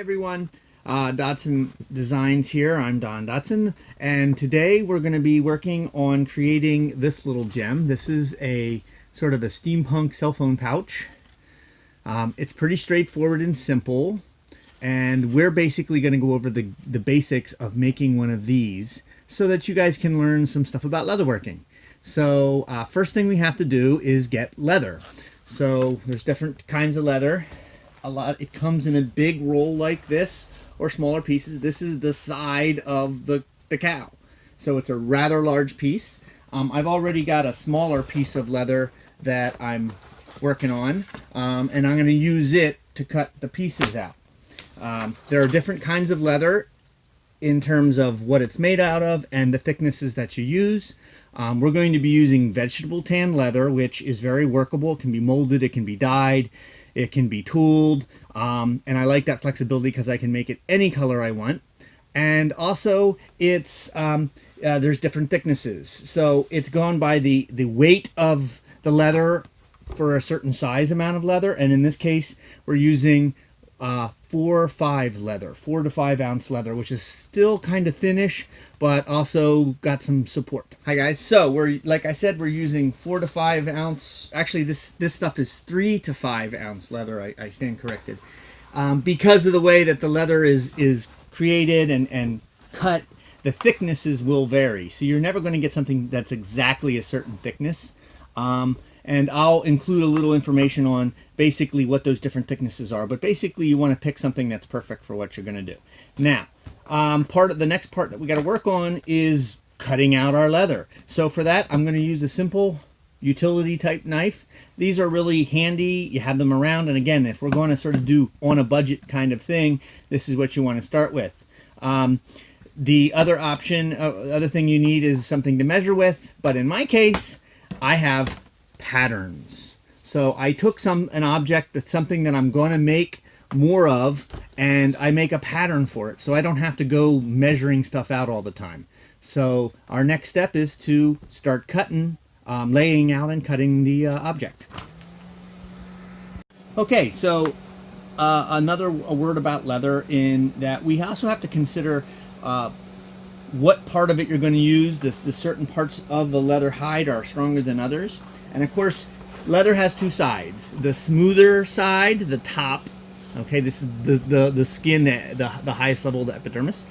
Everyone, Dodson Designs here. I'm Don Dodson, and today we're going to be working on creating this little gem. This is a sort of a steampunk cell phone pouch. It's pretty straightforward and simple, and we're basically going to go over the basics of making one of these so that you guys can learn some stuff about leatherworking. So first thing we have to do is get leather. So there's different kinds of leather. It comes in a big roll like this or smaller pieces. This is the side of the cow, so it's a rather large piece. I've already got a smaller piece of leather that I'm working on, and I'm going to use it to cut the pieces out. There are different kinds of leather in terms of what it's made out of and the thicknesses that you use. We're going to be using vegetable tan leather, which is very workable. It can be molded, it can be dyed, it can be tooled, and I like that flexibility because I can make it any color I want. And also, it's there's different thicknesses. So it's gone by the weight of the leather for a certain size amount of leather, and in this case, we're using 4-5 leather, 4 to 5 ounce leather, which is still kind of thinnish, but also got some support. Hi guys, so like I said, we're using 4 to 5 ounce. Actually, this stuff is 3 to 5 ounce leather. I stand corrected, because of the way that the leather is created and cut. The thicknesses will vary, so you're never going to get something that's exactly a certain thickness. And I'll include a little information on basically what those different thicknesses are. But basically, you want to pick something that's perfect for what you're going to do. Now, the next part that we got to work on is cutting out our leather. So for that, I'm going to use a simple utility type knife. These are really handy. You have them around. And again, if we're going to sort of do on a budget kind of thing, this is what you want to start with. The other option, other thing you need is something to measure with. But in my case, I have patterns. So I took an object that's something that I'm going to make more of, and I make a pattern for it, so I don't have to go measuring stuff out all the time. So our next step is to start cutting, laying out and cutting the object. Okay, so a word about leather, in that we also have to consider what part of it you're going to use. The certain parts of the leather hide are stronger than others. And of course, leather has two sides. The smoother side, the top, okay, this is the skin, the highest level of the epidermis.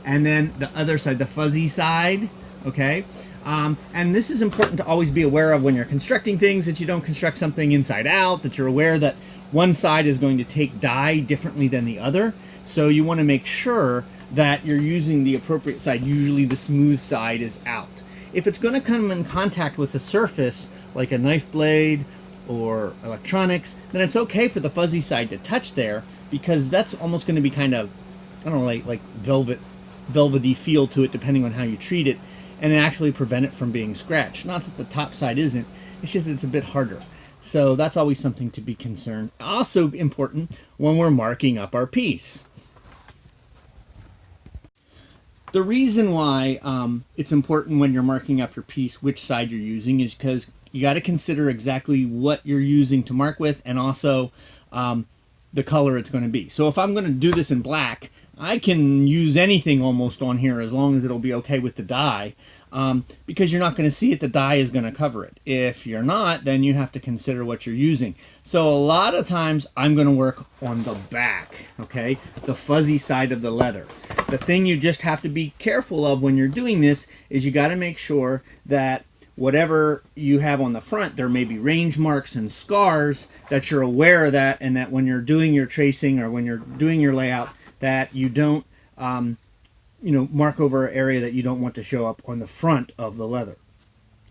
And then the other side, the fuzzy side, okay? And this is important to always be aware of when you're constructing things, that you don't construct something inside out, that you're aware that one side is going to take dye differently than the other. So you want to make sure that you're using the appropriate side. Usually the smooth side is out. If it's going to come in contact with a surface like a knife blade or electronics, then it's okay for the fuzzy side to touch there, because that's almost going to be kind of, I don't know, like velvety feel to it, depending on how you treat it, and actually prevent it from being scratched. Not that the top side isn't, it's just that it's a bit harder. So that's always something to be concerned. Also important when we're marking up our piece. The reason why it's important when you're marking up your piece which side you're using is because you got to consider exactly what you're using to mark with, and also the color it's going to be. So if I'm going to do this in black, I can use anything almost on here as long as it'll be okay with the dye, because you're not going to see it. The dye is going to cover it. If you're not, then you have to consider what you're using. So a lot of times I'm going to work on the back, okay, the fuzzy side of the leather. The thing you just have to be careful of when you're doing this is you got to make sure that whatever you have on the front, there may be range marks and scars, that you're aware of that, and that when you're doing your tracing or when you're doing your layout, that you don't mark over an area that you don't want to show up on the front of the leather.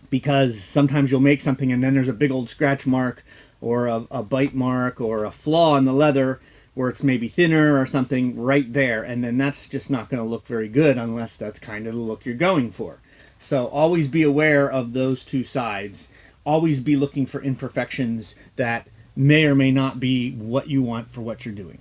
Because sometimes you'll make something and then there's a big old scratch mark or a bite mark or a flaw in the leather where it's maybe thinner or something right there, and then that's just not going to look very good unless that's kind of the look you're going for. So always be aware of those two sides. Always be looking for imperfections that may or may not be what you want for what you're doing.